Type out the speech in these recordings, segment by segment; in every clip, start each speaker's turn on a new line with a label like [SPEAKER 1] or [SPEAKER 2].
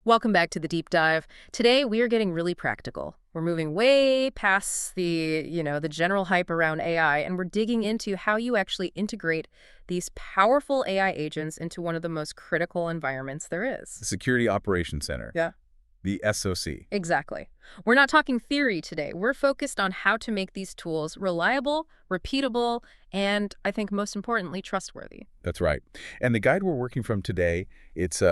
[SPEAKER 1] Welcome back to the deep dive. Today we are getting really practical. We're moving way past the general hype around AI, and we're digging into how you actually integrate these powerful AI agents into one of the most critical environments there is.
[SPEAKER 2] The Security Operations Center.
[SPEAKER 1] Yeah.
[SPEAKER 2] The SOC.
[SPEAKER 1] Exactly. We're not talking theory today. We're focused on how to make these tools reliable, repeatable, and I think most importantly, trustworthy.
[SPEAKER 2] That's right. And the guide we're working from today, it's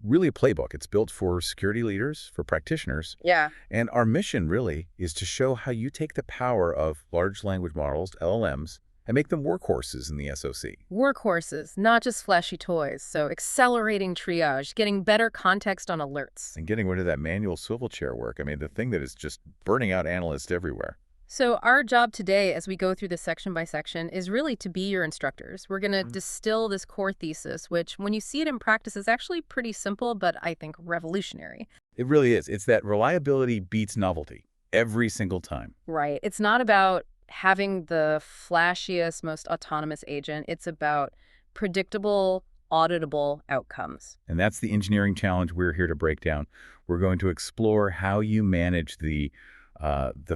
[SPEAKER 2] really a playbook. It's built for security leaders, for practitioners.
[SPEAKER 1] Yeah.
[SPEAKER 2] And our mission really is to show how you take the power of large language models, LLMs, and make them workhorses in the SOC.
[SPEAKER 1] Workhorses, not just flashy toys. So accelerating triage, getting better context on alerts.
[SPEAKER 2] And getting rid of that manual swivel chair work. I mean, the thing that is just burning out analysts everywhere.
[SPEAKER 1] So our job today, as we go through this section by section, is really to be your instructors. We're going to distill this core thesis, which when you see it in practice is actually pretty simple, but I think revolutionary.
[SPEAKER 2] It really is. It's that reliability beats novelty every single time.
[SPEAKER 1] Right. It's not about having the flashiest, most autonomous agent. It's about predictable, auditable outcomes.
[SPEAKER 2] And that's the engineering challenge we're here to break down. We're going to explore how you manage the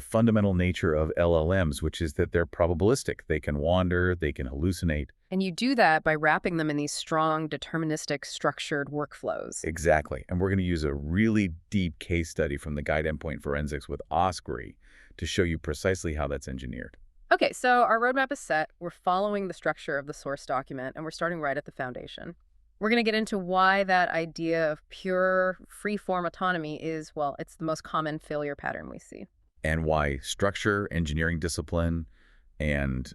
[SPEAKER 2] fundamental nature of LLMs, which is that they're probabilistic. They can wander, they can hallucinate.
[SPEAKER 1] And you do that by wrapping them in these strong, deterministic, structured workflows.
[SPEAKER 2] Exactly. And we're going to use a really deep case study from the guide endpoint forensics with Osprey to show you precisely how that's engineered.
[SPEAKER 1] Okay, so our roadmap is set. We're following the structure of the source document, and we're starting right at the foundation. We're going to get into why that idea of pure free-form autonomy is, well, it's the most common failure pattern we see.
[SPEAKER 2] And why structure, engineering discipline, and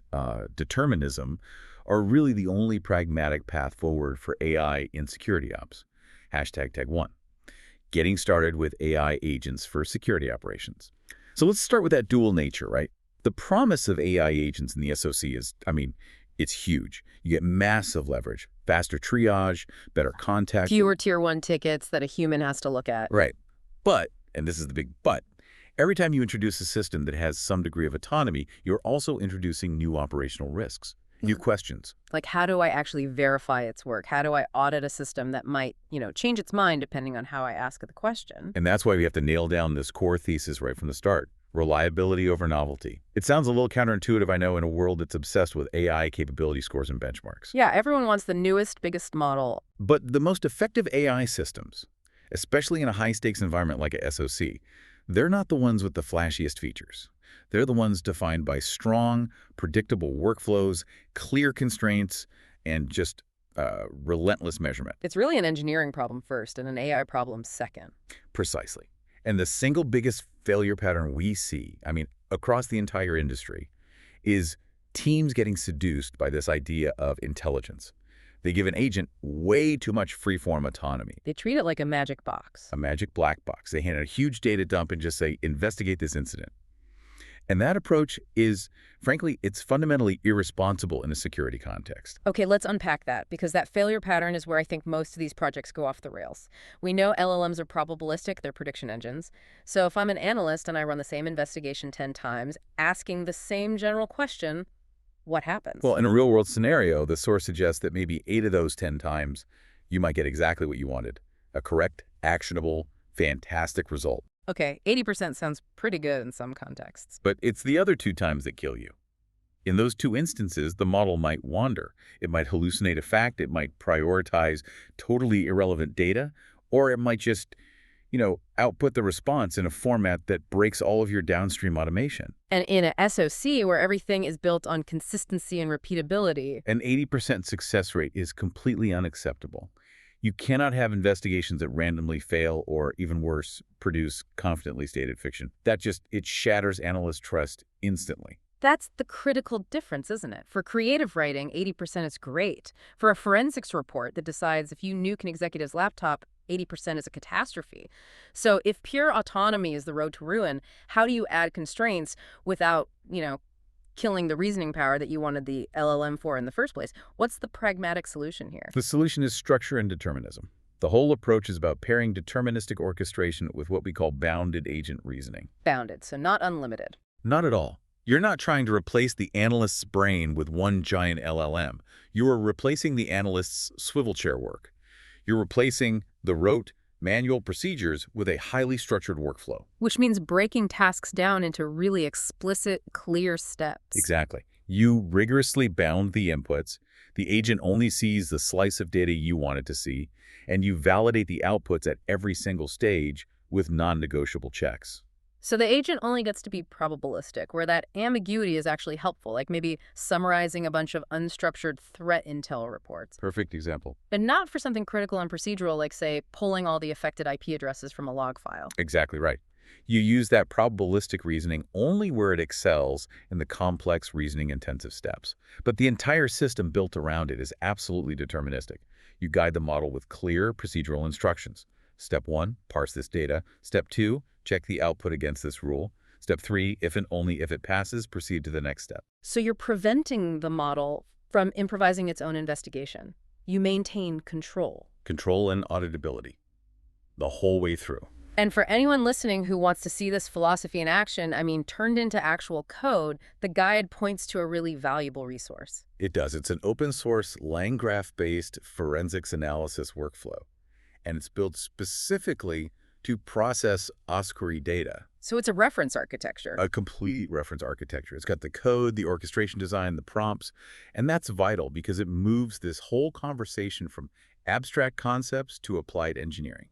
[SPEAKER 2] determinism are really the only pragmatic path forward for AI in security ops. #Tag1. Getting started with AI agents for security operations. So let's start with that dual nature, right? The promise of AI agents in the SOC is, it's huge. You get massive leverage, faster triage, better context.
[SPEAKER 1] Fewer tier 1 tickets that a human has to look at.
[SPEAKER 2] Right. But, and this is the big but, every time you introduce a system that has some degree of autonomy, you're also introducing new operational risks, new questions.
[SPEAKER 1] Like, how do I actually verify its work? How do I audit a system that might, change its mind depending on how I ask the question?
[SPEAKER 2] And that's why we have to nail down this core thesis right from the start. Reliability over novelty. It sounds a little counterintuitive, I know, in a world that's obsessed with AI capability scores and benchmarks.
[SPEAKER 1] Yeah, everyone wants the newest, biggest model.
[SPEAKER 2] But the most effective AI systems, especially in a high-stakes environment like a SOC, they're not the ones with the flashiest features. They're the ones defined by strong, predictable workflows, clear constraints, and just relentless measurement.
[SPEAKER 1] It's really an engineering problem first and an AI problem second.
[SPEAKER 2] Precisely. And the single biggest failure pattern we see, across the entire industry, is teams getting seduced by this idea of intelligence. They give an agent way too much free-form autonomy.
[SPEAKER 1] They treat it like a magic box.
[SPEAKER 2] A magic black box. They hand it a huge data dump and just say, investigate this incident. And that approach is, frankly, it's fundamentally irresponsible in a security context.
[SPEAKER 1] Okay, let's unpack that, because that failure pattern is where I think most of these projects go off the rails. We know LLMs are probabilistic, they're prediction engines. So if I'm an analyst and I run the same investigation 10 times, asking the same general question, what happens?
[SPEAKER 2] Well, in a real-world scenario, the source suggests that maybe 8 of those 10 times, you might get exactly what you wanted. A correct, actionable, fantastic result.
[SPEAKER 1] Okay, 80% sounds pretty good in some contexts.
[SPEAKER 2] But it's the other 2 times that kill you. In those 2 instances, the model might wander. It might hallucinate a fact, it might prioritize totally irrelevant data, or it might just, output the response in a format that breaks all of your downstream automation.
[SPEAKER 1] And in a SOC where everything is built on consistency and repeatability,
[SPEAKER 2] an 80% success rate is completely unacceptable. You cannot have investigations that randomly fail or, even worse, produce confidently stated fiction. It shatters analyst trust instantly.
[SPEAKER 1] That's the critical difference, isn't it? For creative writing, 80% is great. For a forensics report that decides if you nuke an executive's laptop, 80% is a catastrophe. So if pure autonomy is the road to ruin, how do you add constraints without, killing the reasoning power that you wanted the LLM for in the first place? What's the pragmatic solution here?
[SPEAKER 2] The solution is structure and determinism. The whole approach is about pairing deterministic orchestration with what we call bounded agent reasoning.
[SPEAKER 1] Bounded, so not unlimited.
[SPEAKER 2] Not at all. You're not trying to replace the analyst's brain with one giant LLM. You are replacing the analyst's swivel chair work. You're replacing the rote, manual procedures with a highly structured workflow.
[SPEAKER 1] Which means breaking tasks down into really explicit, clear steps.
[SPEAKER 2] Exactly. You rigorously bound the inputs, the agent only sees the slice of data you want it to see, and you validate the outputs at every single stage with non-negotiable checks.
[SPEAKER 1] So the agent only gets to be probabilistic, where that ambiguity is actually helpful, like maybe summarizing a bunch of unstructured threat intel reports.
[SPEAKER 2] Perfect example.
[SPEAKER 1] But not for something critical and procedural, like, say, pulling all the affected IP addresses from a log file.
[SPEAKER 2] Exactly right. You use that probabilistic reasoning only where it excels in the complex reasoning-intensive steps. But the entire system built around it is absolutely deterministic. You guide the model with clear procedural instructions. Step 1, parse this data. Step 2, check the output against this rule. Step 3, if and only if it passes, proceed to the next step.
[SPEAKER 1] So you're preventing the model from improvising its own investigation. You maintain control.
[SPEAKER 2] Control and auditability the whole way through.
[SPEAKER 1] And for anyone listening who wants to see this philosophy in action, I mean, turned into actual code, the guide points to a really valuable resource.
[SPEAKER 2] It does. It's an open-source, LangGraph-based forensics analysis workflow, and it's built specifically to process OSCORI data.
[SPEAKER 1] So it's a reference architecture.
[SPEAKER 2] A complete reference architecture. It's got the code, the orchestration design, the prompts, and that's vital because it moves this whole conversation from abstract concepts to applied engineering.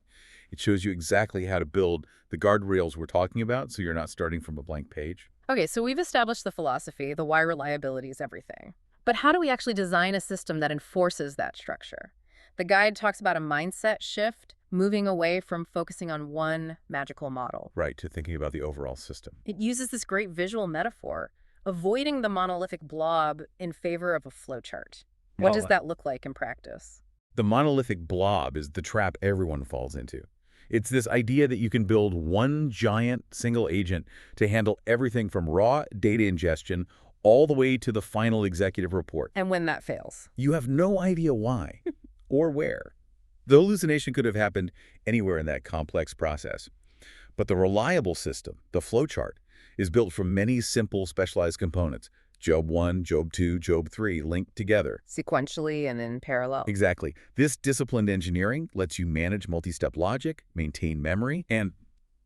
[SPEAKER 2] It shows you exactly how to build the guardrails we're talking about, so you're not starting from a blank page.
[SPEAKER 1] Okay, so we've established the philosophy, the why reliability is everything. But how do we actually design a system that enforces that structure? The guide talks about a mindset shift, moving away from focusing on one magical model.
[SPEAKER 2] Right, to thinking about the overall system.
[SPEAKER 1] It uses this great visual metaphor, avoiding the monolithic blob in favor of a flowchart. What does that look like in practice?
[SPEAKER 2] The monolithic blob is the trap everyone falls into. It's this idea that you can build one giant single agent to handle everything from raw data ingestion all the way to the final executive report.
[SPEAKER 1] And when that fails?
[SPEAKER 2] You have no idea why or where. The hallucination could have happened anywhere in that complex process. But the reliable system, the flowchart, is built from many simple specialized components. Job 1, Job 2, Job 3 linked together.
[SPEAKER 1] Sequentially and in parallel.
[SPEAKER 2] Exactly. This disciplined engineering lets you manage multi-step logic, maintain memory, and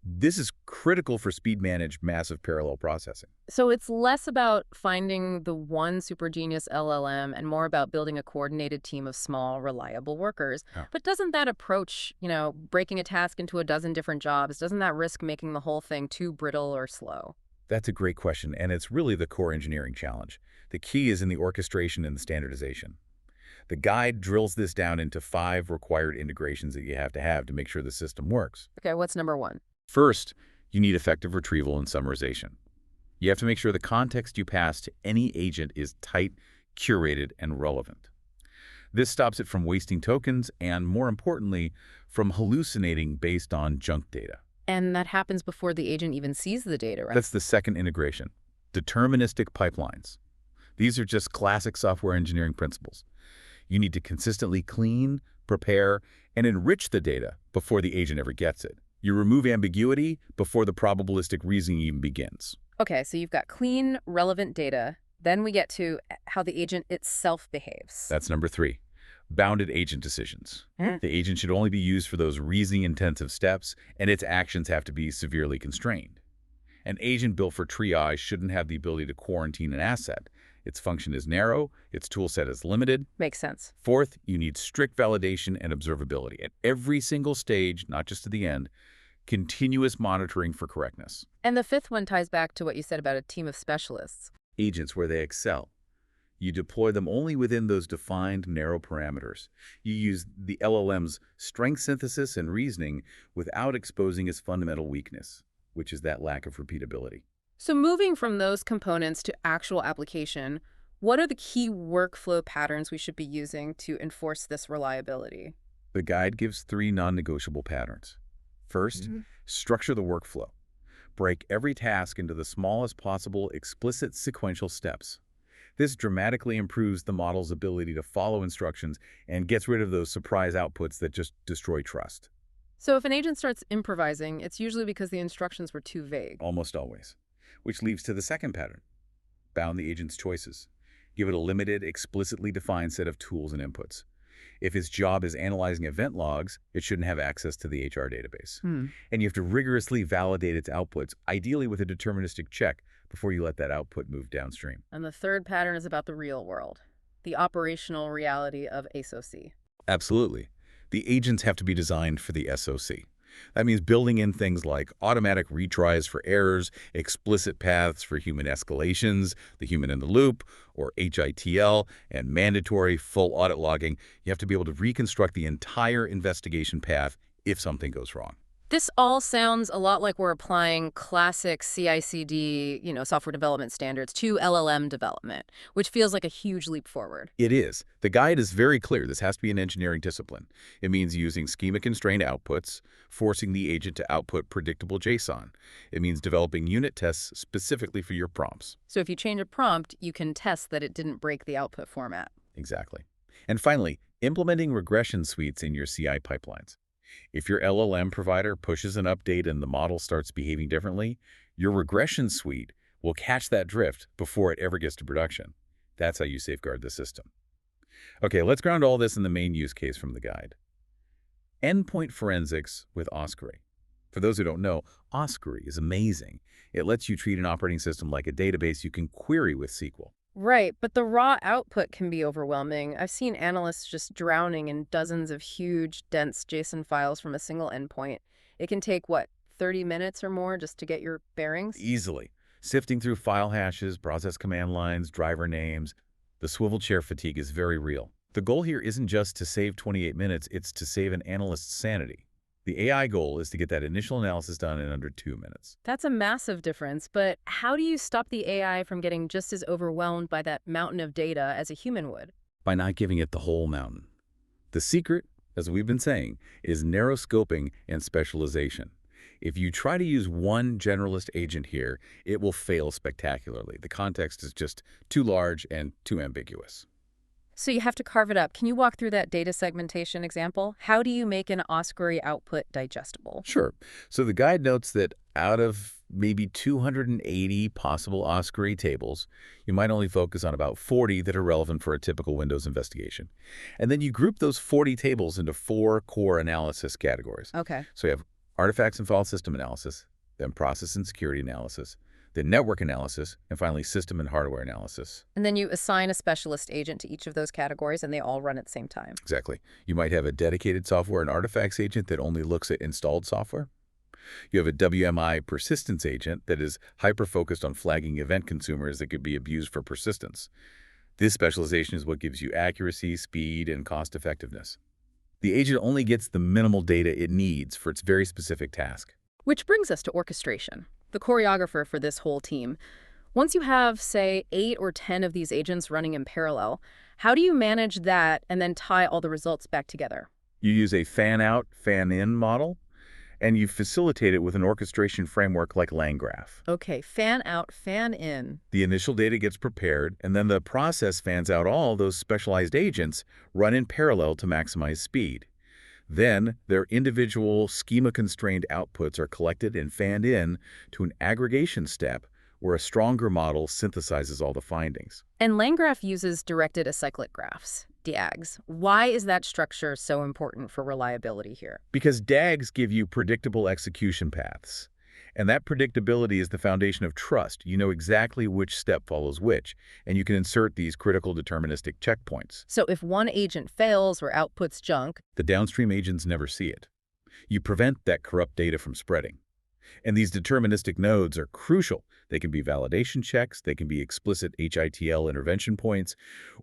[SPEAKER 2] this is critical for speed-managed massive parallel processing.
[SPEAKER 1] So it's less about finding the one super genius LLM and more about building a coordinated team of small, reliable workers.
[SPEAKER 2] Yeah.
[SPEAKER 1] But doesn't that approach, breaking a task into a dozen different jobs, doesn't that risk making the whole thing too brittle or slow?
[SPEAKER 2] That's a great question, and it's really the core engineering challenge. The key is in the orchestration and the standardization. The guide drills this down into 5 required integrations that you have to make sure the system works.
[SPEAKER 1] Okay, what's number 1?
[SPEAKER 2] First, you need effective retrieval and summarization. You have to make sure the context you pass to any agent is tight, curated, and relevant. This stops it from wasting tokens and, more importantly, from hallucinating based on junk data.
[SPEAKER 1] And that happens before the agent even sees the data, right?
[SPEAKER 2] That's the second integration, deterministic pipelines. These are just classic software engineering principles. You need to consistently clean, prepare, and enrich the data before the agent ever gets it. You remove ambiguity before the probabilistic reasoning even begins.
[SPEAKER 1] Okay, so you've got clean, relevant data. Then we get to how the agent itself behaves.
[SPEAKER 2] That's number 3. Bounded agent decisions. The agent should only be used for those reasoning-intensive steps, and its actions have to be severely constrained. An agent built for triage shouldn't have the ability to quarantine an asset. Its function is narrow, its toolset is limited.
[SPEAKER 1] Makes sense.
[SPEAKER 2] Fourth, you need strict validation and observability. At every single stage, not just at the end, continuous monitoring for correctness.
[SPEAKER 1] And the 5th one ties back to what you said about a team of specialists.
[SPEAKER 2] Agents where they excel. You deploy them only within those defined narrow parameters. You use the LLM's strength synthesis and reasoning without exposing its fundamental weakness, which is that lack of repeatability.
[SPEAKER 1] So moving from those components to actual application, what are the key workflow patterns we should be using to enforce this reliability?
[SPEAKER 2] The guide gives 3 non-negotiable patterns. First, structure the workflow. Break every task into the smallest possible explicit sequential steps. This dramatically improves the model's ability to follow instructions and gets rid of those surprise outputs that just destroy trust.
[SPEAKER 1] So if an agent starts improvising, it's usually because the instructions were too vague.
[SPEAKER 2] Almost always. Which leads to the second pattern. Bound the agent's choices. Give it a limited, explicitly defined set of tools and inputs. If its job is analyzing event logs, it shouldn't have access to the HR database.
[SPEAKER 1] Hmm.
[SPEAKER 2] And you have to rigorously validate its outputs, ideally with a deterministic check, before you let that output move downstream.
[SPEAKER 1] And the third pattern is about the real world, the operational reality of SOC.
[SPEAKER 2] Absolutely. The agents have to be designed for the SOC. That means building in things like automatic retries for errors, explicit paths for human escalations, the human in the loop, or HITL, and mandatory full audit logging. You have to be able to reconstruct the entire investigation path if something goes wrong.
[SPEAKER 1] This all sounds a lot like we're applying classic CI/CD, software development standards to LLM development, which feels like a huge leap forward.
[SPEAKER 2] It is. The guide is very clear. This has to be an engineering discipline. It means using schema-constrained outputs, forcing the agent to output predictable JSON. It means developing unit tests specifically for your prompts.
[SPEAKER 1] So if you change a prompt, you can test that it didn't break the output format.
[SPEAKER 2] Exactly. And finally, implementing regression suites in your CI pipelines. If your LLM provider pushes an update and the model starts behaving differently, your regression suite will catch that drift before it ever gets to production. That's how you safeguard the system. Okay, let's ground all this in the main use case from the guide. Endpoint forensics with Oscary. For those who don't know, Oscary is amazing. It lets you treat an operating system like a database you can query with SQL.
[SPEAKER 1] Right, but the raw output can be overwhelming. I've seen analysts just drowning in dozens of huge, dense JSON files from a single endpoint. It can take, 30 minutes or more just to get your bearings?
[SPEAKER 2] Easily. Sifting through file hashes, process command lines, driver names, the swivel chair fatigue is very real. The goal here isn't just to save 28 minutes, it's to save an analyst's sanity. The AI goal is to get that initial analysis done in under 2 minutes.
[SPEAKER 1] That's a massive difference, but how do you stop the AI from getting just as overwhelmed by that mountain of data as a human would?
[SPEAKER 2] By not giving it the whole mountain. The secret, as we've been saying, is narrow scoping and specialization. If you try to use one generalist agent here, it will fail spectacularly. The context is just too large and too ambiguous.
[SPEAKER 1] So you have to carve it up. Can you walk through that data segmentation example? How do you make an Oscary output digestible?
[SPEAKER 2] Sure. So the guide notes that out of maybe 280 possible Oscary tables, you might only focus on about 40 that are relevant for a typical Windows investigation. And then you group those 40 tables into 4 core analysis categories.
[SPEAKER 1] Okay.
[SPEAKER 2] So you have artifacts and file system analysis, then process and security analysis, then network analysis, and finally system and hardware analysis.
[SPEAKER 1] And then you assign a specialist agent to each of those categories, and they all run at the same time.
[SPEAKER 2] Exactly. You might have a dedicated software and artifacts agent that only looks at installed software. You have a WMI persistence agent that is hyper-focused on flagging event consumers that could be abused for persistence. This specialization is what gives you accuracy, speed, and cost-effectiveness. The agent only gets the minimal data it needs for its very specific task.
[SPEAKER 1] Which brings us to orchestration, the choreographer for this whole team. Once you have, say, 8 or 10 of these agents running in parallel, how do you manage that and then tie all the results back together?
[SPEAKER 2] You use a fan-out, fan-in model, and you facilitate it with an orchestration framework like LangGraph.
[SPEAKER 1] Okay, fan out, fan in.
[SPEAKER 2] The initial data gets prepared, and then the process fans out all those specialized agents run in parallel to maximize speed. Then, their individual schema-constrained outputs are collected and fanned in to an aggregation step where a stronger model synthesizes all the findings.
[SPEAKER 1] And LangGraph uses directed acyclic graphs, DAGs. Why is that structure so important for reliability here?
[SPEAKER 2] Because DAGs give you predictable execution paths. And that predictability is the foundation of trust. You know exactly which step follows which, and you can insert these critical deterministic checkpoints.
[SPEAKER 1] So if one agent fails or outputs junk,
[SPEAKER 2] the downstream agents never see it. You prevent that corrupt data from spreading. And these deterministic nodes are crucial. They can be validation checks, they can be explicit HITL intervention points,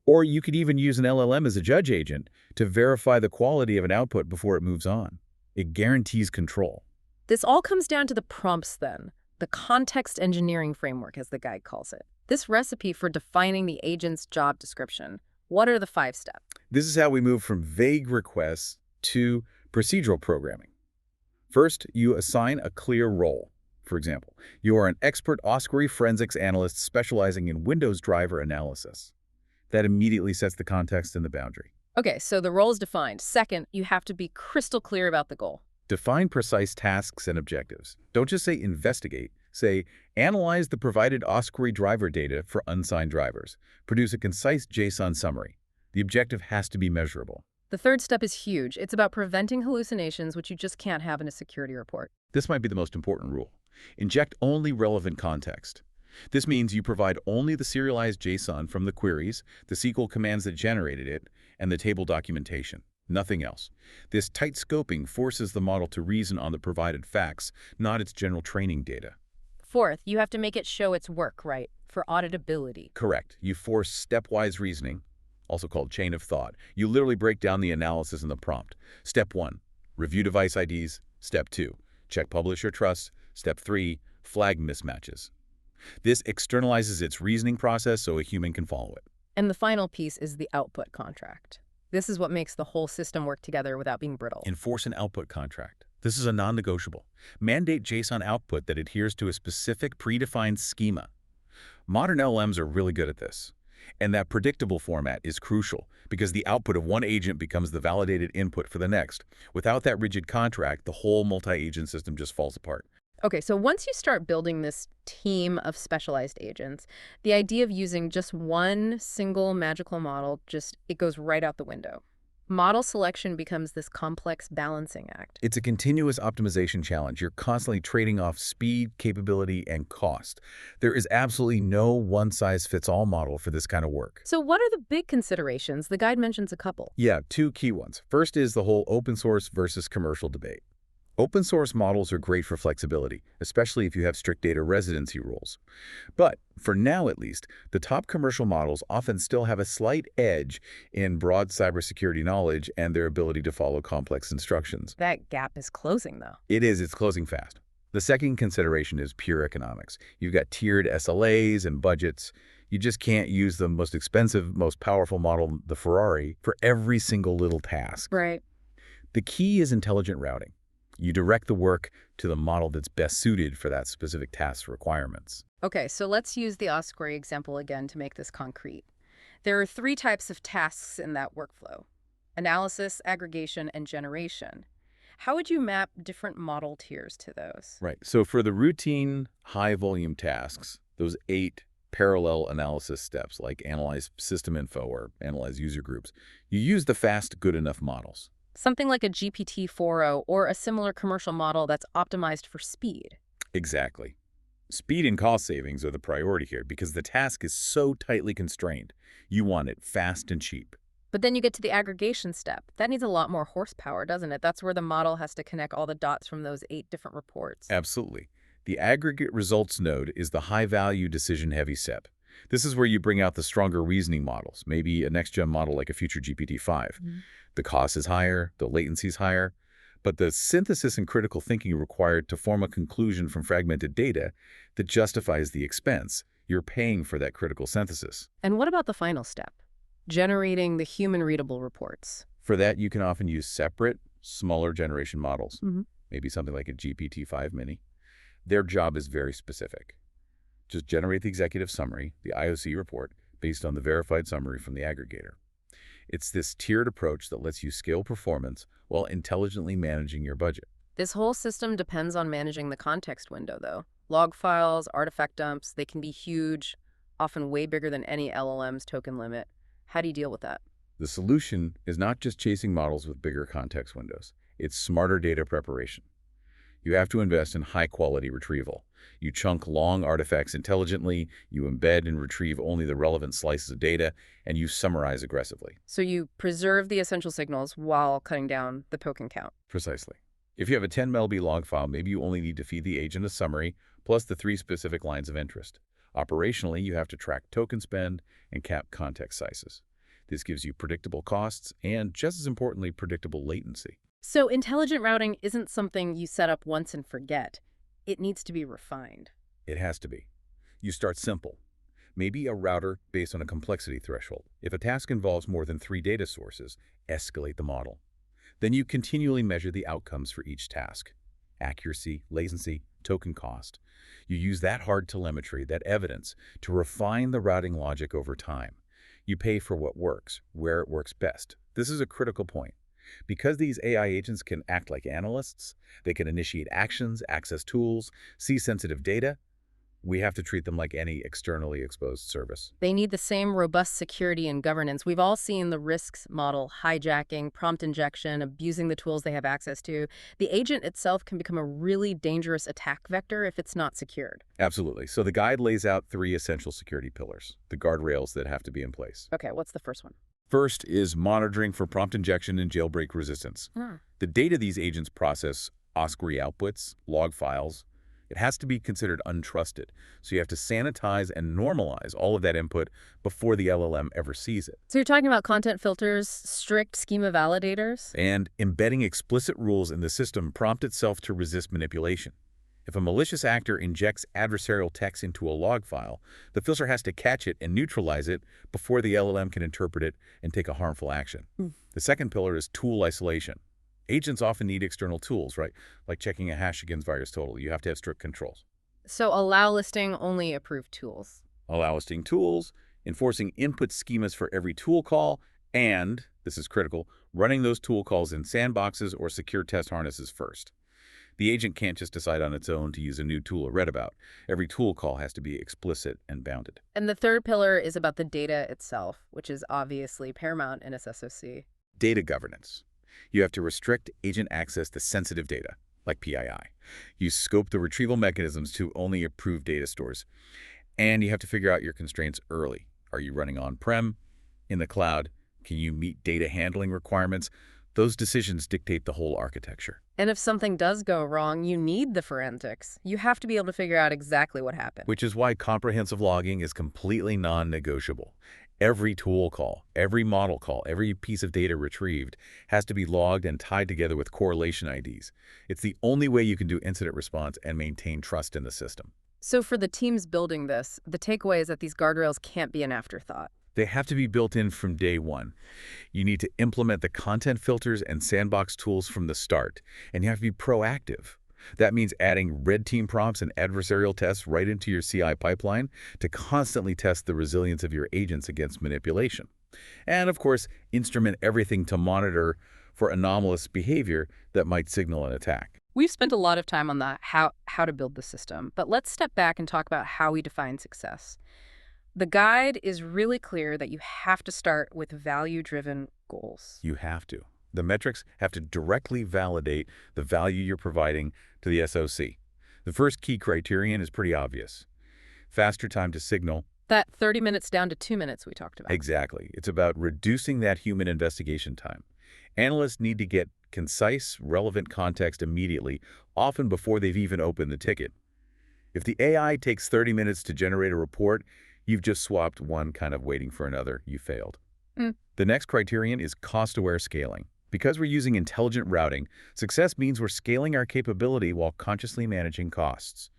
[SPEAKER 2] or you could even use an LLM as a judge agent to verify the quality of an output before it moves on. It guarantees control.
[SPEAKER 1] This all comes down to the prompts then, the context engineering framework as the guide calls it. This recipe for defining the agent's job description. What are the 5 steps?
[SPEAKER 2] This is how we move from vague requests to procedural programming. First, you assign a clear role. For example, you are an expert Oscary forensics analyst specializing in Windows driver analysis. That immediately sets the context and the boundary.
[SPEAKER 1] Okay, so the role is defined. Second, you have to be crystal clear about the goal.
[SPEAKER 2] Define precise tasks and objectives. Don't just say investigate. Say, analyze the provided Oscary driver data for unsigned drivers. Produce a concise JSON summary. The objective has to be measurable.
[SPEAKER 1] The third step is huge. It's about preventing hallucinations, which you just can't have in a security report.
[SPEAKER 2] This might be the most important rule. Inject only relevant context. This means you provide only the serialized JSON from the queries, the SQL commands that generated it, and the table documentation. Nothing else. This tight scoping forces the model to reason on the provided facts, not its general training data.
[SPEAKER 1] Fourth, you have to make it show its work, right, for auditability.
[SPEAKER 2] Correct. You force stepwise reasoning, also called chain of thought. You literally break down the analysis in the prompt. Step 1, review device IDs. Step 2, check publisher trust. Step 3, flag mismatches. This externalizes its reasoning process so a human can follow it.
[SPEAKER 1] And the final piece is the output contract. This is what makes the whole system work together without being brittle.
[SPEAKER 2] Enforce an output contract. This is a non-negotiable. Mandate JSON output that adheres to a specific predefined schema. Modern LLMs are really good at this. And that predictable format is crucial because the output of one agent becomes the validated input for the next. Without that rigid contract, the whole multi-agent system just falls apart.
[SPEAKER 1] Okay, so once you start building this team of specialized agents, the idea of using just one single magical model it goes right out the window. Model selection becomes this complex balancing act.
[SPEAKER 2] It's a continuous optimization challenge. You're constantly trading off speed, capability, and cost. There is absolutely no one-size-fits-all model for this kind of work.
[SPEAKER 1] So what are the big considerations? The guide mentions a couple.
[SPEAKER 2] Yeah, two key ones. First is the whole open source versus commercial debate. Open source models are great for flexibility, especially if you have strict data residency rules. But for now, at least, the top commercial models often still have a slight edge in broad cybersecurity knowledge and their ability to follow complex instructions.
[SPEAKER 1] That gap is closing, though.
[SPEAKER 2] It's closing fast. The second consideration is pure economics. You've got tiered SLAs and budgets. You just can't use the most expensive, most powerful model, the Ferrari, for every single little task.
[SPEAKER 1] Right.
[SPEAKER 2] The key is intelligent routing. You direct the work to the model that's best suited for that specific task's requirements.
[SPEAKER 1] Okay, so let's use the Osprey example again to make this concrete. There are 3 types of tasks in that workflow: analysis, aggregation, and generation. How would you map different model tiers to those?
[SPEAKER 2] Right. So for the routine, high-volume tasks, those 8 parallel analysis steps, like analyze system info or analyze user groups, you use the fast, good enough models.
[SPEAKER 1] Something like a GPT-4o or a similar commercial model that's optimized for speed.
[SPEAKER 2] Exactly. Speed and cost savings are the priority here because the task is so tightly constrained. You want it fast and cheap.
[SPEAKER 1] But then you get to the aggregation step. That needs a lot more horsepower, doesn't it? That's where the model has to connect all the dots from those 8 different reports.
[SPEAKER 2] Absolutely. The aggregate results node is the high-value decision-heavy step. This is where you bring out the stronger reasoning models, maybe a next-gen model like a future GPT-5. The cost is higher, the latency is higher, but the synthesis and critical thinking required to form a conclusion from fragmented data that justifies the expense. You're paying for that critical synthesis.
[SPEAKER 1] And what about the final step? Generating the human-readable reports.
[SPEAKER 2] For that, you can often use separate, smaller generation models, maybe something like a GPT-5 mini. Their job is very specific. Just generate the executive summary, the IOC report, based on the verified summary from the aggregator. It's this tiered approach that lets you scale performance while intelligently managing your budget.
[SPEAKER 1] This whole system depends on managing the context window, though. Log files, artifact dumps, they can be huge, often way bigger than any LLM's token limit. How do you deal with that?
[SPEAKER 2] The solution is not just chasing models with bigger context windows. It's smarter data preparation. You have to invest in high-quality retrieval. You chunk long artifacts intelligently, you embed and retrieve only the relevant slices of data, and you summarize aggressively.
[SPEAKER 1] So you preserve the essential signals while cutting down the token count.
[SPEAKER 2] Precisely. If you have a 10 MB log file, maybe you only need to feed the agent a summary, plus the 3 specific lines of interest. Operationally, you have to track token spend and cap context sizes. This gives you predictable costs and, just as importantly, predictable latency.
[SPEAKER 1] So intelligent routing isn't something you set up once and forget. It needs to be refined.
[SPEAKER 2] It has to be. You start simple. Maybe a router based on a complexity threshold. If a task involves more than 3 data sources, escalate the model. Then you continually measure the outcomes for each task. Accuracy, latency, token cost. You use that hard telemetry, that evidence, to refine the routing logic over time. You pay for what works, where it works best. This is a critical point. Because these AI agents can act like analysts, they can initiate actions, access tools, see sensitive data, We have to treat them like any externally exposed service.
[SPEAKER 1] They need the same robust security and governance. We've all seen the risks model, hijacking, prompt injection, abusing the tools they have access to. The agent itself can become a really dangerous attack vector if it's not secured.
[SPEAKER 2] Absolutely. So the guide lays out 3 essential security pillars, the guardrails that have to be in place.
[SPEAKER 1] Okay, what's the first one?
[SPEAKER 2] First is monitoring for prompt injection and jailbreak resistance. The data these agents process, OSCRI outputs, log files, it has to be considered untrusted. So you have to sanitize and normalize all of that input before the LLM ever sees it.
[SPEAKER 1] So you're talking about content filters, strict schema validators?
[SPEAKER 2] And embedding explicit rules in the system prompt itself to resist manipulation. If a malicious actor injects adversarial text into a log file, the filter has to catch it and neutralize it before the LLM can interpret it and take a harmful action. The second pillar is tool isolation. Agents often need external tools, right? Like checking a hash against VirusTotal. You have to have strict controls.
[SPEAKER 1] So allow listing only approved tools.
[SPEAKER 2] Allow listing tools, enforcing input schemas for every tool call, and, this is critical, running those tool calls in sandboxes or secure test harnesses first. The agent can't just decide on its own to use a new tool it read about. Every tool call has to be explicit and bounded.
[SPEAKER 1] And the third pillar is about the data itself, which is obviously paramount in a SOC.
[SPEAKER 2] Data governance. You have to restrict agent access to sensitive data, like PII. You scope the retrieval mechanisms to only approved data stores. And you have to figure out your constraints early. Are you running on-prem? In the cloud? Can you meet data handling requirements? Those decisions dictate the whole architecture.
[SPEAKER 1] And if something does go wrong, you need the forensics. You have to be able to figure out exactly what happened.
[SPEAKER 2] Which is why comprehensive logging is completely non-negotiable. Every tool call, every model call, every piece of data retrieved has to be logged and tied together with correlation IDs. It's the only way you can do incident response and maintain trust in the system.
[SPEAKER 1] So for the teams building this, the takeaway is that these guardrails can't be an afterthought.
[SPEAKER 2] They have to be built in from day one. You need to implement the content filters and sandbox tools from the start, and you have to be proactive. That means adding red team prompts and adversarial tests right into your CI pipeline to constantly test the resilience of your agents against manipulation. And of course, instrument everything to monitor for anomalous behavior that might signal an attack.
[SPEAKER 1] We've spent a lot of time on the how to build the system, but let's step back and talk about how we define success. The guide is really clear that you have to start with value-driven goals.
[SPEAKER 2] You have to. The metrics have to directly validate the value you're providing to the SOC. The first key criterion is pretty obvious. Faster time to signal.
[SPEAKER 1] That 30 minutes down to 2 minutes we talked about.
[SPEAKER 2] Exactly. It's about reducing that human investigation time. Analysts need to get concise, relevant context immediately, often before they've even opened the ticket. If the AI takes 30 minutes to generate a report, you've just swapped one kind of waiting for another. You failed. The next criterion is cost-aware scaling. Because we're using intelligent routing, success means we're scaling our capability while consciously managing costs.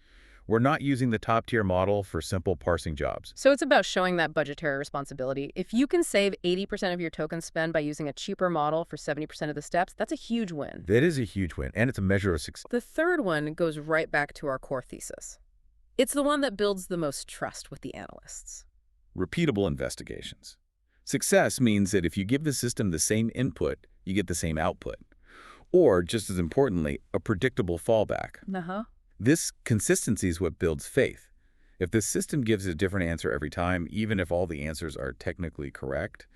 [SPEAKER 2] We're not using the top-tier model for simple parsing jobs.
[SPEAKER 1] So it's about showing that budgetary responsibility. If you can save 80% of your token spend by using a cheaper model for 70% of the steps, that's a huge win.
[SPEAKER 2] That is a huge win, and it's a measure of success.
[SPEAKER 1] The third one goes right back to our core thesis. It's the one that builds the most trust with the analysts.
[SPEAKER 2] Repeatable investigations. Success means that if you give the system the same input, you get the same output. Or, just as importantly, a predictable fallback. This consistency is what builds faith. If the system gives a different answer every time, even if all the answers are technically correct,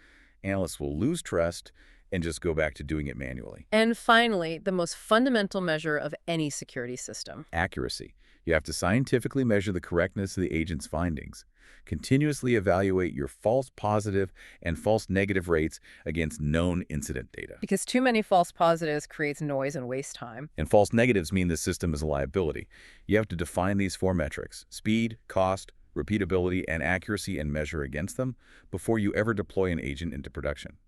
[SPEAKER 2] analysts will lose trust and just go back to doing it manually.
[SPEAKER 1] And finally, the most fundamental measure of any security system.
[SPEAKER 2] Accuracy. You have to scientifically measure the correctness of the agent's findings. Continuously evaluate your false positive and false negative rates against known incident data.
[SPEAKER 1] Because too many false positives creates noise and waste time.
[SPEAKER 2] And false negatives mean the system is a liability. You have to define these 4 metrics: speed, cost, repeatability, and accuracy, and measure against them before you ever deploy an agent into production.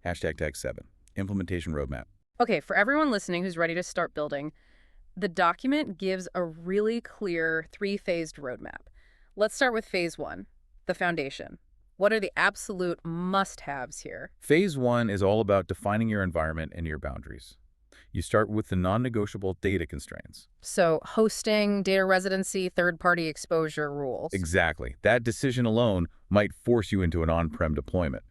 [SPEAKER 2] #Tag7. Implementation roadmap.
[SPEAKER 1] Okay, for everyone listening who's ready to start building, the document gives a really clear 3-phased roadmap. Let's start with phase 1, the foundation. What are the absolute must-haves here?
[SPEAKER 2] Phase 1 is all about defining your environment and your boundaries. You start with the non-negotiable data constraints.
[SPEAKER 1] So hosting, data residency, third-party exposure rules.
[SPEAKER 2] Exactly. That decision alone might force you into an on-prem deployment.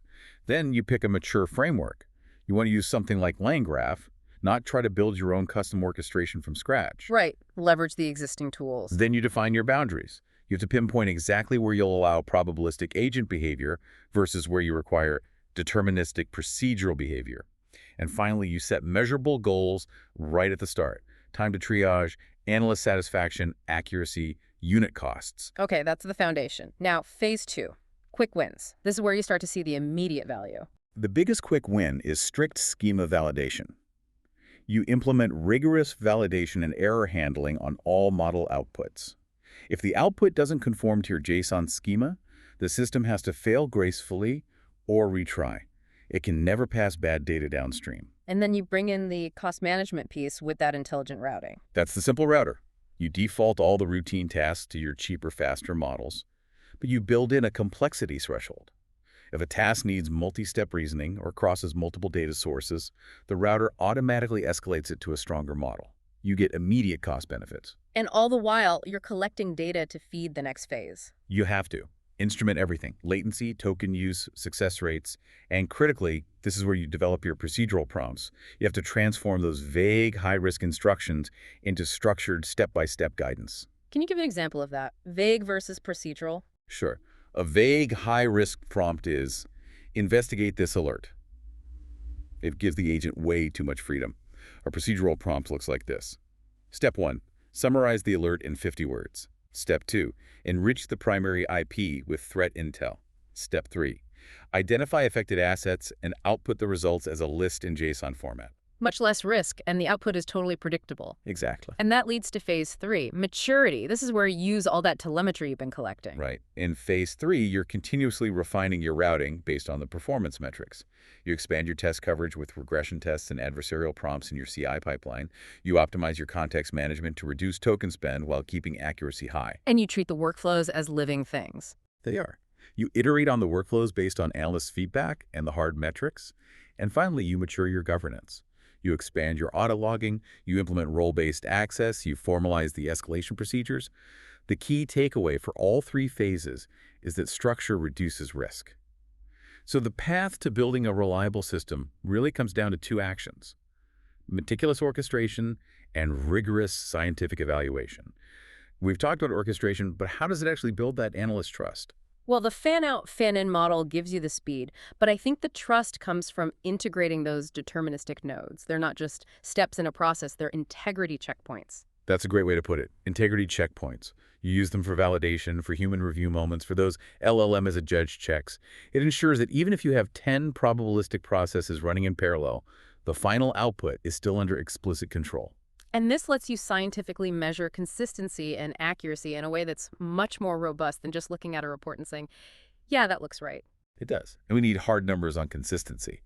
[SPEAKER 2] Then you pick a mature framework. You want to use something like LangGraph, not try to build your own custom orchestration from scratch.
[SPEAKER 1] Right. Leverage the existing tools.
[SPEAKER 2] Then you define your boundaries. You have to pinpoint exactly where you'll allow probabilistic agent behavior versus where you require deterministic procedural behavior. And finally, you set measurable goals right at the start. Time to triage, analyst satisfaction, accuracy, unit costs.
[SPEAKER 1] Okay, that's the foundation. Now, phase 2, quick wins. This is where you start to see the immediate value.
[SPEAKER 2] The biggest quick win is strict schema validation. You implement rigorous validation and error handling on all model outputs. If the output doesn't conform to your JSON schema, the system has to fail gracefully or retry. It can never pass bad data downstream.
[SPEAKER 1] And then you bring in the cost management piece with that intelligent routing.
[SPEAKER 2] That's the simple router. You default all the routine tasks to your cheaper, faster models, but you build in a complexity threshold. If a task needs multi-step reasoning or crosses multiple data sources, the router automatically escalates it to a stronger model. You get immediate cost benefits.
[SPEAKER 1] And all the while, you're collecting data to feed the next phase.
[SPEAKER 2] You have to. Instrument everything: latency, token use, success rates, and critically, this is where you develop your procedural prompts. You have to transform those vague, high-risk instructions into structured, step-by-step guidance.
[SPEAKER 1] Can you give an example of that? Vague versus procedural?
[SPEAKER 2] Sure. A vague, high-risk prompt is, investigate this alert. It gives the agent way too much freedom. A procedural prompt looks like this. Step 1, summarize the alert in 50 words. Step 2, enrich the primary IP with threat intel. Step 3, identify affected assets and output the results as a list in JSON format.
[SPEAKER 1] Much less risk, and the output is totally predictable.
[SPEAKER 2] Exactly.
[SPEAKER 1] And that leads to phase 3, maturity. This is where you use all that telemetry you've been collecting.
[SPEAKER 2] Right. In phase 3, you're continuously refining your routing based on the performance metrics. You expand your test coverage with regression tests and adversarial prompts in your CI pipeline. You optimize your context management to reduce token spend while keeping accuracy high.
[SPEAKER 1] And you treat the workflows as living things.
[SPEAKER 2] They are. You iterate on the workflows based on analyst feedback and the hard metrics. And finally, you mature your governance. You expand your audit logging, you implement role-based access, you formalize the escalation procedures. The key takeaway for all 3 phases is that structure reduces risk. So the path to building a reliable system really comes down to 2 actions: meticulous orchestration and rigorous scientific evaluation. We've talked about orchestration, but how does it actually build that analyst trust?
[SPEAKER 1] Well, the fan-out, fan-in model gives you the speed, but I think the trust comes from integrating those deterministic nodes. They're not just steps in a process, they're integrity checkpoints.
[SPEAKER 2] That's a great way to put it. Integrity checkpoints. You use them for validation, for human review moments, for those LLM as a judge checks. It ensures that even if you have 10 probabilistic processes running in parallel, the final output is still under explicit control.
[SPEAKER 1] And this lets you scientifically measure consistency and accuracy in a way that's much more robust than just looking at a report and saying, yeah, that looks right.
[SPEAKER 2] It does. And we need hard numbers on consistency.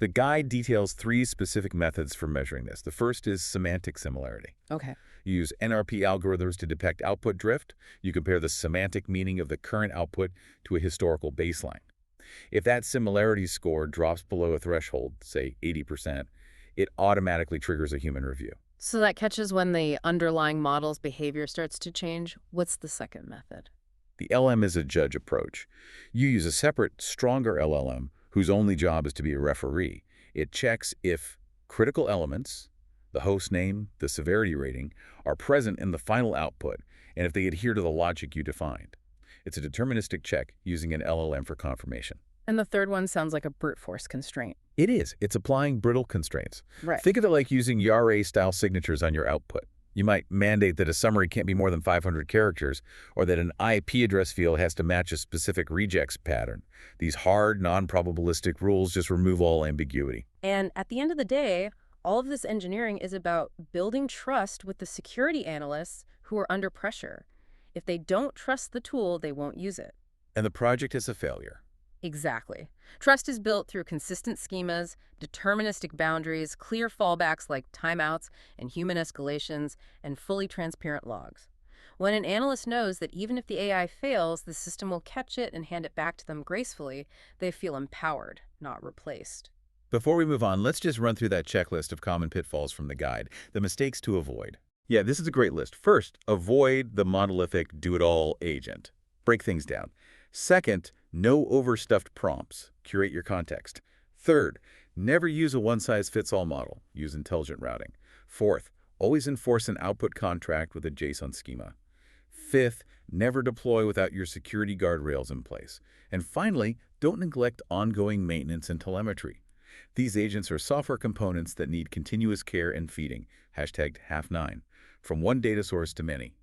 [SPEAKER 2] The guide details 3 specific methods for measuring this. The first is semantic similarity.
[SPEAKER 1] Okay.
[SPEAKER 2] You use NRP algorithms to detect output drift. You compare the semantic meaning of the current output to a historical baseline. If that similarity score drops below a threshold, say 80%, it automatically triggers a human review.
[SPEAKER 1] So that catches when the underlying model's behavior starts to change. What's the second method?
[SPEAKER 2] The LM is a judge approach. You use a separate, stronger LLM whose only job is to be a referee. It checks if critical elements, the host name, the severity rating, are present in the final output, and if they adhere to the logic you defined. It's a deterministic check using an LLM for confirmation.
[SPEAKER 1] And the third one sounds like a brute force constraint.
[SPEAKER 2] It is. It's applying brittle constraints.
[SPEAKER 1] Right.
[SPEAKER 2] Think of it like using YARA-style signatures on your output. You might mandate that a summary can't be more than 500 characters, or that an IP address field has to match a specific regex pattern. These hard, non-probabilistic rules just remove all ambiguity.
[SPEAKER 1] And at the end of the day, all of this engineering is about building trust with the security analysts who are under pressure. If they don't trust the tool, they won't use it.
[SPEAKER 2] And the project is a failure.
[SPEAKER 1] Exactly. Trust is built through consistent schemas, deterministic boundaries, clear fallbacks like timeouts and human escalations, and fully transparent logs. When an analyst knows that even if the AI fails, the system will catch it and hand it back to them gracefully, they feel empowered, not replaced.
[SPEAKER 2] Before we move on, let's just run through that checklist of common pitfalls from the guide, the mistakes to avoid. Yeah, this is a great list. First, avoid the monolithic do-it-all agent. Break things down. Second, no overstuffed prompts. Curate your context. Third, never use a one-size-fits-all model. Use intelligent routing. Fourth, always enforce an output contract with a JSON schema. Fifth, never deploy without your security guardrails in place. And finally, don't neglect ongoing maintenance and telemetry. These agents are software components that need continuous care and feeding, #half9, from one data source to many.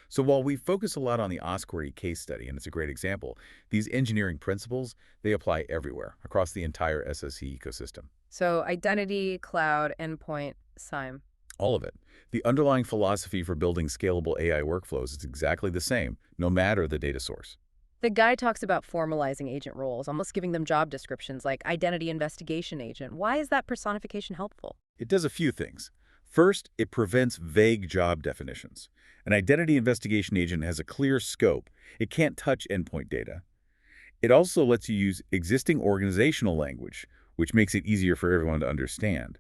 [SPEAKER 2] So while we focus a lot on the Osquery case study, and it's a great example, these engineering principles, they apply everywhere, across the entire SOC ecosystem.
[SPEAKER 1] So identity, cloud, endpoint, SIEM.
[SPEAKER 2] All of it. The underlying philosophy for building scalable AI workflows is exactly the same, no matter the data source.
[SPEAKER 1] The guide talks about formalizing agent roles, almost giving them job descriptions like identity investigation agent. Why is that personification helpful?
[SPEAKER 2] It does a few things. First, it prevents vague job definitions. An identity investigation agent has a clear scope. It can't touch endpoint data. It also lets you use existing organizational language, which makes it easier for everyone to understand.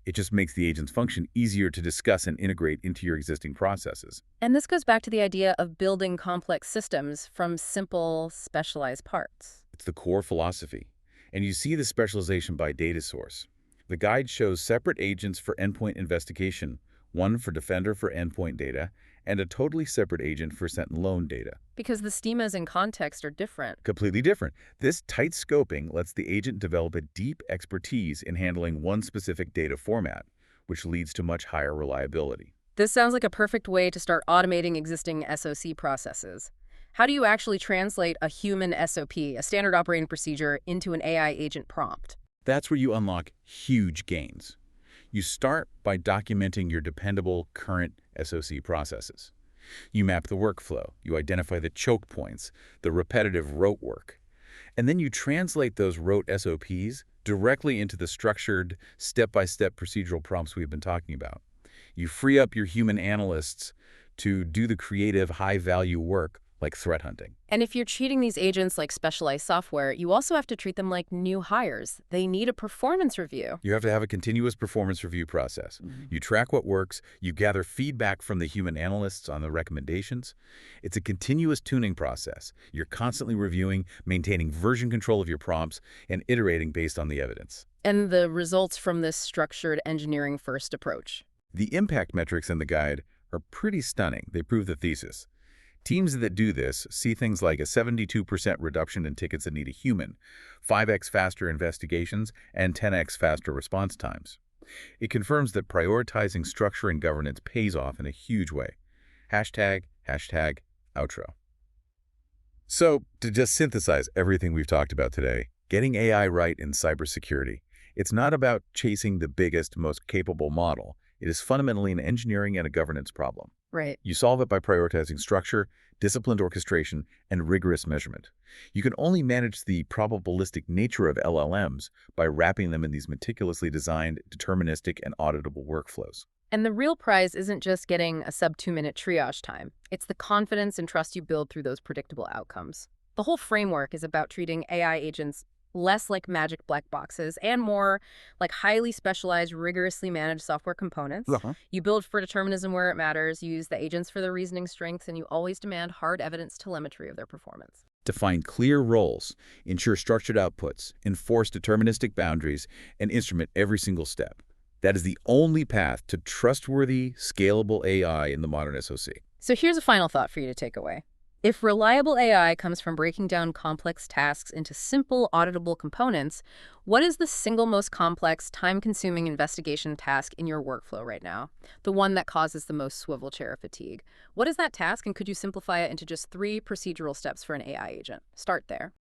[SPEAKER 2] It just makes the agent's function easier to discuss and integrate into your existing processes.
[SPEAKER 1] And this goes back to the idea of building complex systems from simple, specialized parts.
[SPEAKER 2] It's the core philosophy. And you see the specialization by data source. The guide shows separate agents for endpoint investigation, one for Defender for endpoint data, and a totally separate agent for Sentinel data.
[SPEAKER 1] Because the schemas and context are different.
[SPEAKER 2] Completely different. This tight scoping lets the agent develop a deep expertise in handling one specific data format, which leads to much higher reliability.
[SPEAKER 1] This sounds like a perfect way to start automating existing SOC processes. How do you actually translate a human SOP, a standard operating procedure, into an AI agent prompt?
[SPEAKER 2] That's where you unlock huge gains. You start by documenting your dependable current SOC processes. You map the workflow, you identify the choke points, the repetitive rote work, and then you translate those rote SOPs directly into the structured, step-by-step procedural prompts we've been talking about. You free up your human analysts to do the creative, high-value work like threat hunting.
[SPEAKER 1] And if you're treating these agents like specialized software, you also have to treat them like new hires. They need a performance review.
[SPEAKER 2] You have to have a continuous performance review process. You track what works, you gather feedback from the human analysts on the recommendations. It's a continuous tuning process. You're constantly reviewing, maintaining version control of your prompts, and iterating based on the evidence.
[SPEAKER 1] And the results from this structured engineering-first approach.
[SPEAKER 2] The impact metrics in the guide are pretty stunning. They prove the thesis. Teams that do this see things like a 72% reduction in tickets that need a human, 5x faster investigations, and 10x faster response times. It confirms that prioritizing structure and governance pays off in a huge way. #outro. So, to just synthesize everything we've talked about today, getting AI right in cybersecurity, it's not about chasing the biggest, most capable model. It is fundamentally an engineering and a governance problem.
[SPEAKER 1] Right.
[SPEAKER 2] You solve it by prioritizing structure, disciplined orchestration, and rigorous measurement. You can only manage the probabilistic nature of LLMs by wrapping them in these meticulously designed, deterministic, and auditable workflows.
[SPEAKER 1] And the real prize isn't just getting a sub-2-minute triage time. It's the confidence and trust you build through those predictable outcomes. The whole framework is about treating AI agents less like magic black boxes and more like highly specialized, rigorously managed software components. You build for determinism where it matters, you use the agents for their reasoning strengths, and you always demand hard evidence telemetry of their performance.
[SPEAKER 2] Define clear roles, ensure structured outputs, enforce deterministic boundaries, and instrument every single step. That is the only path to trustworthy, scalable AI in the modern SOC.
[SPEAKER 1] So here's a final thought for you to take away. If reliable AI comes from breaking down complex tasks into simple, auditable components, what is the single most complex, time-consuming investigation task in your workflow right now? The one that causes the most swivel chair fatigue. What is that task, and could you simplify it into just 3 procedural steps for an AI agent? Start there.